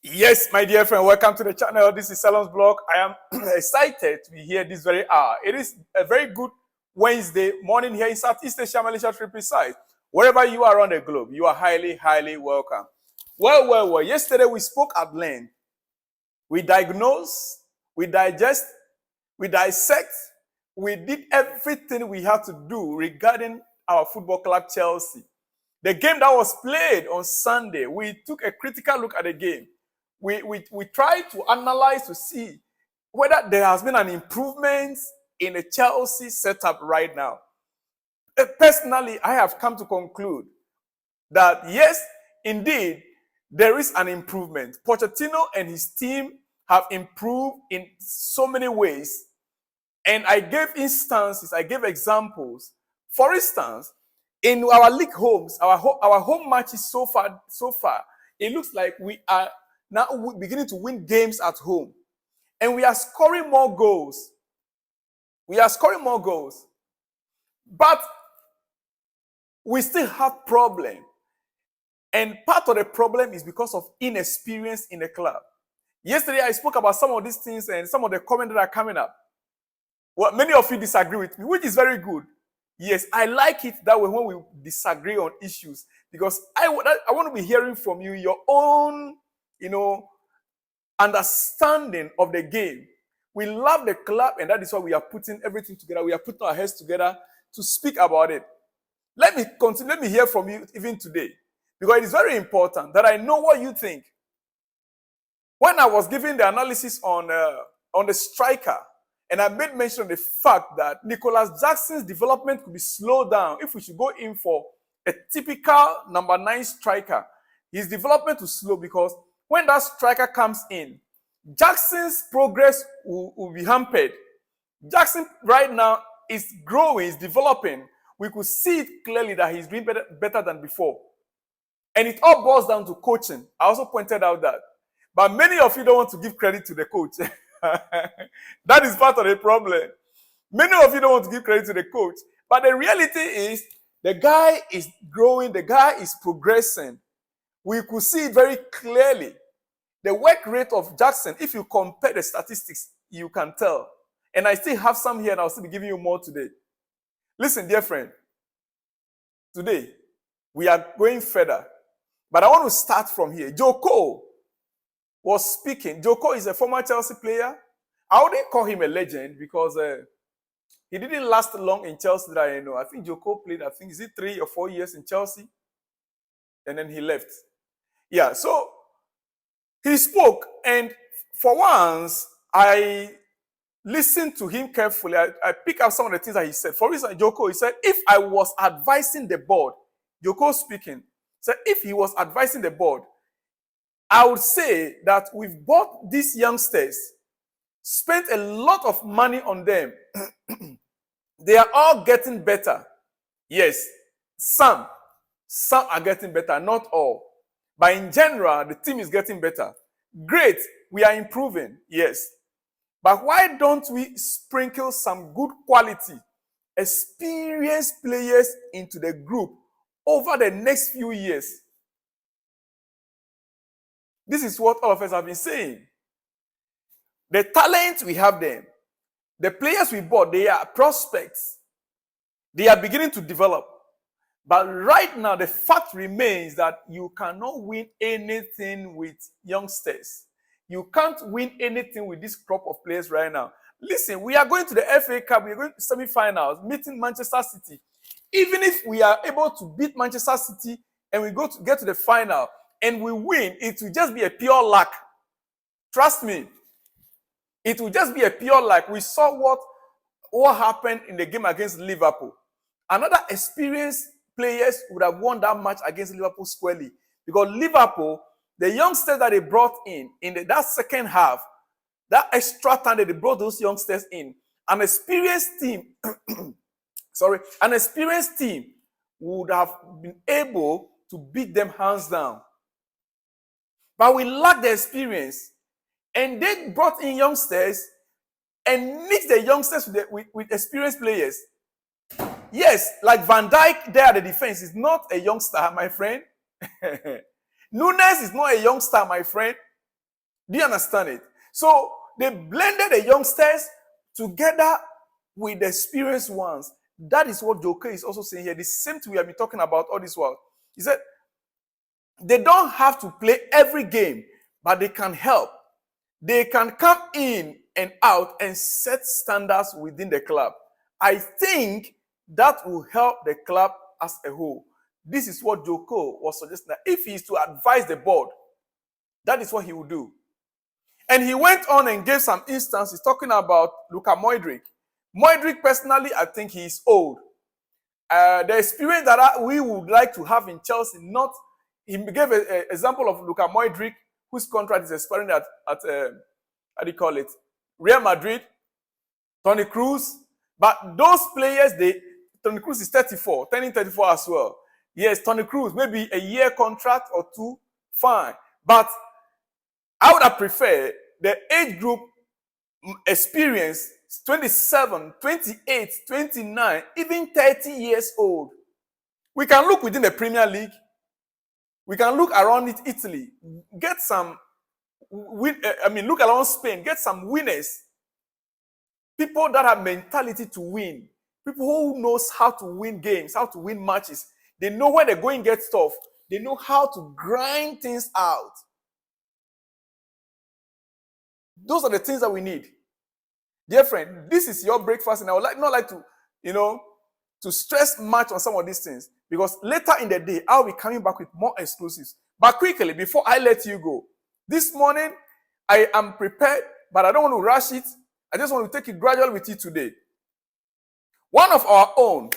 Yes, my dear friend, welcome to the channel. This is Salon's blog. I am excited to be here this very hour. It is a very good Wednesday morning here in Southeast Asia, Malaysia, to be precise. Wherever you are around the globe, you are highly, highly welcome. Well. Yesterday we spoke at length. We diagnosed, we digest, we dissect, we did everything we had to do regarding our football club Chelsea. The game that was played on Sunday, we took a critical look at the game. We tried to analyze to see whether there has been an improvement in the Chelsea setup right now. Personally, I have come to conclude that yes, indeed, there is an improvement. Pochettino and his team have improved in so many ways. And I gave instances, I gave examples. For instance, in our league homes, our home matches so far, it looks like we are now beginning to win games at home. And we are scoring more goals. But we still have problem. And part of the problem is because of inexperience in the club. Yesterday, I spoke about some of these things and some of the comments that are coming up. Well, many of you disagree with me, which is very good. Yes, I like it that way when we disagree on issues, because I want to be hearing from you your own, understanding of the game. We love the club, and that is why we are putting everything together. We are putting our heads together to speak about it. Let me continue. Let me hear from you even today, because it is very important that I know what you think. When I was giving the analysis on the striker, and I made mention of the fact that Nicholas Jackson's development could be slowed down if we should go in for a typical number 9 striker. His development will slow because when that striker comes in, Jackson's progress will be hampered. Jackson right now is growing, is developing. We could see it clearly that he's doing better than before. And it all boils down to coaching. I also pointed out that. But many of you don't want to give credit to the coach. That is part of the problem. Many of you don't want to give credit to the coach. But the reality is, the guy is growing, the guy is progressing. We could see it very clearly. The work rate of Jackson, if you compare the statistics, you can tell. And I still have some here, and I'll still be giving you more today. Listen, dear friend. Today, we are going further. But I want to start from here. Joko was speaking. Joko is a former Chelsea player. I wouldn't call him a legend because he didn't last long in Chelsea that I know. I think Joko played, is it 3 or 4 years in Chelsea? And then he left. Yeah, so he spoke, and for once, I listened to him carefully. I picked up some of the things that he said. For instance, Joko, he said, if I was advising the board, Joko speaking, said, if he was advising the board, I would say that we've bought these youngsters, spent a lot of money on them. They are all getting better. Yes, some are getting better, not all. But in general, the team is getting better. Great, we are improving, yes. But why don't we sprinkle some good quality, experienced players into the group over the next few years? This is what all of us have been saying. The talent, we have them. The players we bought, they are prospects. They are beginning to develop. But right now, the fact remains that you cannot win anything with youngsters. You can't win anything with this crop of players right now. Listen, we are going to the FA Cup. We are going to semi-finals, meeting Manchester City. Even if we are able to beat Manchester City and we get to the final and we win, it will just be a pure luck. Trust me. It will just be a pure luck. We saw what happened in the game against Liverpool. Another experienced players would have won that match against Liverpool squarely. Because Liverpool, the youngsters that they brought in that second half, that extra time that they brought those youngsters in, an experienced team, would have been able to beat them hands down. But we lack the experience. And they brought in youngsters and mixed the youngsters with experienced players. Yes, like Van Dijk there at the defense is not a youngster, my friend. Nunes is not a youngster, my friend. Do you understand it? So they blended the youngsters together with the experienced ones. That is what Joker is also saying here. The same thing we have been talking about all this while. He said they don't have to play every game, but they can help. They can come in and out and set standards within the club. I think that will help the club as a whole. This is what Joko was suggesting, that if he is to advise the board, that is what he will do. And he went on and gave some instances talking about Luka Modric. Modric, personally, I think he is old. The experience that we would like to have in Chelsea, he gave an example of Luka Modric, whose contract is expiring at how do you call it? Real Madrid, Toni Kroos. But those players, Toni Kroos is 34, turning 34 as well. Yes, Toni Kroos, maybe a year contract or two, fine. But I would have preferred the age group experience 27, 28, 29, even 30 years old. We can look within the Premier League. We can look around Italy. Get some, look around Spain. Get some winners. People that have mentality to win. People who knows how to win games, how to win matches. They know when the going gets tough. They know how to grind things out. Those are the things that we need. Dear friend, this is your breakfast, and I would not like to, to stress much on some of these things, because later in the day, I'll be coming back with more exclusives. But quickly, before I let you go, this morning, I am prepared, but I don't want to rush it. I just want to take it gradually with you today. One of our own.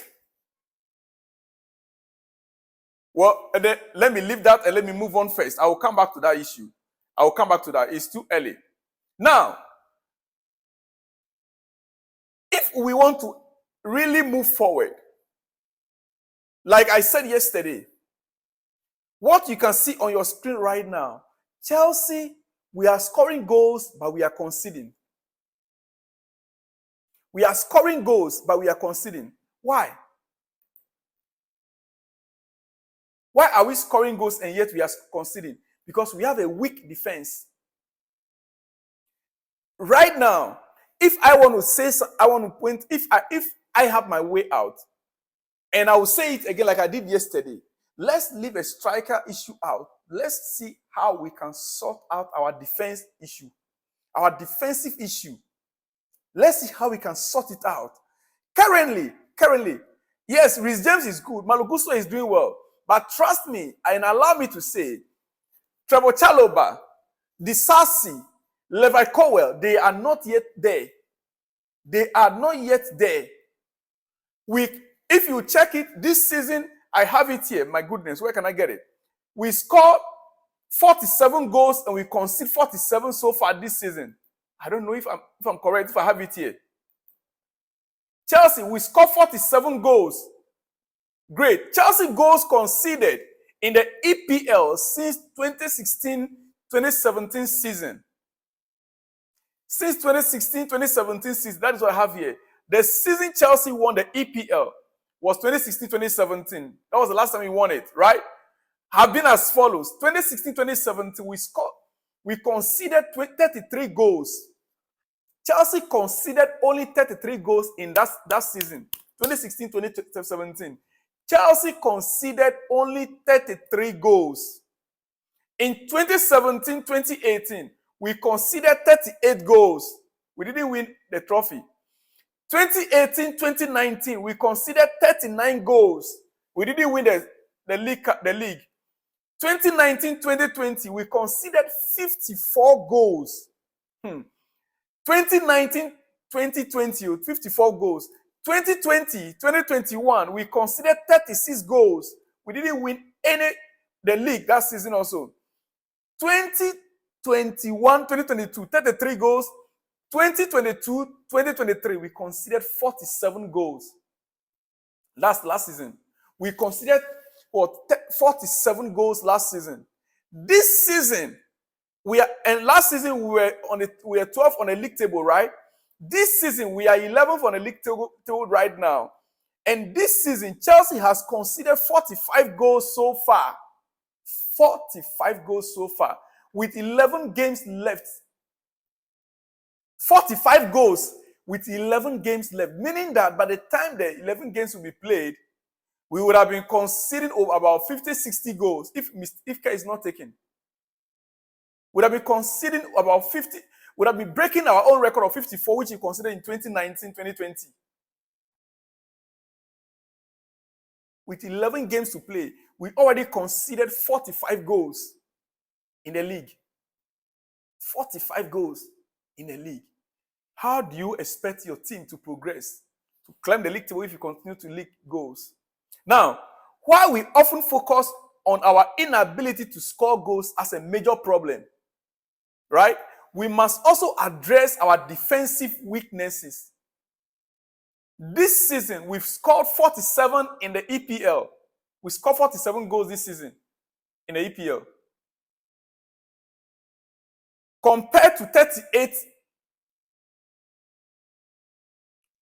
Well, let me leave that and let me move on first. I will come back to that issue. I will come back to that. It's too early. Now, if we want to really move forward, like I said yesterday, what you can see on your screen right now, Chelsea, we are scoring goals, but we are conceding. We are scoring goals, but we are conceding. Why? Why are we scoring goals and yet we are conceding? Because we have a weak defense. Right now, if I want to say, I want to point, if I have my way out, and I will say it again like I did yesterday, let's leave a striker issue out. Let's see how we can sort out our defense issue, our defensive issue. Let's see how we can sort it out. Currently, yes, Reece James is good. Malo Gusto is doing well. But trust me, and allow me to say, Trevor Chalobah, Disasi, Levi Colwell, they are not yet there. They are not yet there. If you check it, this season, I have it here. My goodness, where can I get it? We scored 47 goals and we conceded 47 so far this season. I don't know if I'm correct, if I have it here. Chelsea, we scored 47 goals. Great. Chelsea goals conceded in the EPL since 2016-2017 season. Since 2016-2017 season, that is what I have here. The season Chelsea won the EPL was 2016-2017. That was the last time we won it, right? Have been as follows. 2016-2017, we conceded 33 goals. Chelsea conceded only 33 goals in that season, 2016-2017. Chelsea conceded only 33 goals. In 2017-2018, we conceded 38 goals. We didn't win the trophy. 2018-2019, we conceded 39 goals. We didn't win the league. 2019-2020, we conceded 54 goals. 2019-2020, 54 goals. 2020-2021, we conceded 36 goals. We didn't win the league that season also. 2021-2022, 33 goals. 2022-2023, we conceded 47 goals. Last season, we conceded 47 goals last season. This season, last season we were 12th on the league table, right? This season we are 11th on the league table right now. And this season, Chelsea has conceded 45 goals so far. 45 goals so far. with 11 games left. 45 goals with 11 games left. Meaning that by the time the 11 games will be played, we would have been conceding over about 50, 60 goals if care is not taken. Would have been conceding about 50, would have been breaking our own record of 54, which we considered in 2019, 2020. With 11 games to play, we already conceded 45 goals in the league. 45 goals in the league. How do you expect your team to progress, to climb the league table if you continue to leak goals? Now, while we often focus on our inability to score goals as a major problem, right? We must also address our defensive weaknesses. This season, we've scored 47 in the EPL. We scored 47 goals this season in the EPL. Compared to 38.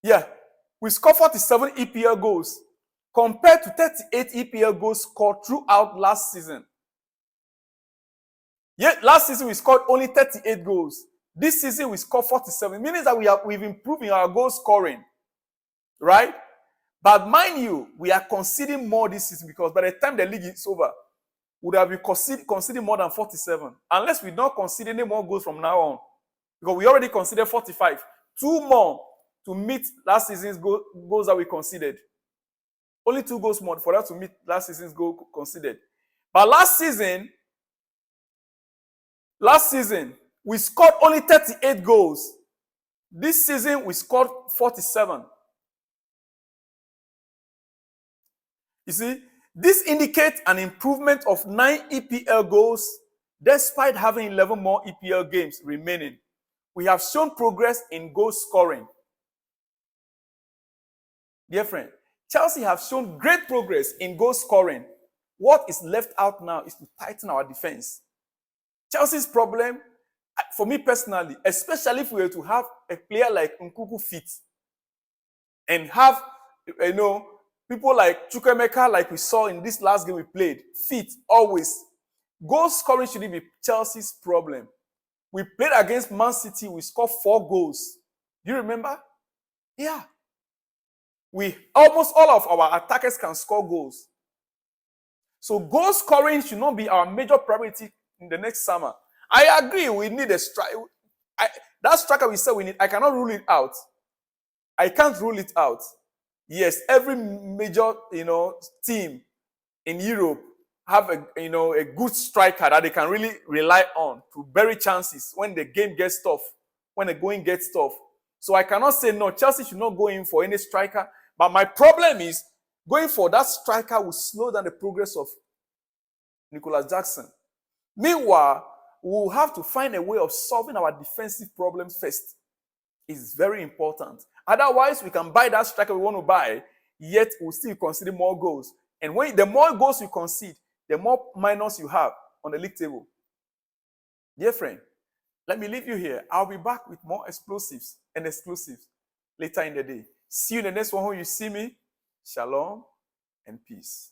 Yeah, we scored 47 EPL goals compared to 38 EPL goals scored throughout last season. Yet last season we scored only 38 goals. This season we scored 47. Meaning that we've improved in our goal scoring. Right? But mind you, we are conceding more this season because by the time the league is over, we would have been conceding more than 47. Unless we don't concede any more goals from now on. Because we already conceded 45. 2 more to meet last season's goals that we conceded. Only 2 goals more for that to meet last season's goal conceded. But last season, we scored only 38 goals. This season, we scored 47. You see, this indicates an improvement of 9 EPL goals despite having 11 more EPL games remaining. We have shown progress in goal scoring. Dear friend, Chelsea have shown great progress in goal scoring. What is left out now is to tighten our defense. Chelsea's problem, for me personally, especially if we were to have a player like Nkunku fit and have, people like Chukwemeka, like we saw in this last game we played, fit always. Goal scoring shouldn't be Chelsea's problem. We played against Man City, we scored 4 goals. Do you remember? Yeah. Almost all of our attackers can score goals. So goal scoring should not be our major priority in the next summer. I agree, we need a striker. That striker we said we need, I cannot rule it out. I can't rule it out. Yes, every major, team in Europe have a good striker that they can really rely on to bury chances when the game gets tough, when the going gets tough. So I cannot say no, Chelsea should not go in for any striker. But my problem is going for that striker will slow down the progress of Nicholas Jackson. Meanwhile, we'll have to find a way of solving our defensive problems first. It's very important. Otherwise, we can buy that striker we want to buy, yet we'll still concede more goals. And the more goals you concede, the more minus you have on the league table. Dear friend, let me leave you here. I'll be back with more explosives and exclusives later in the day. See you in the next one when you see me. Shalom and peace.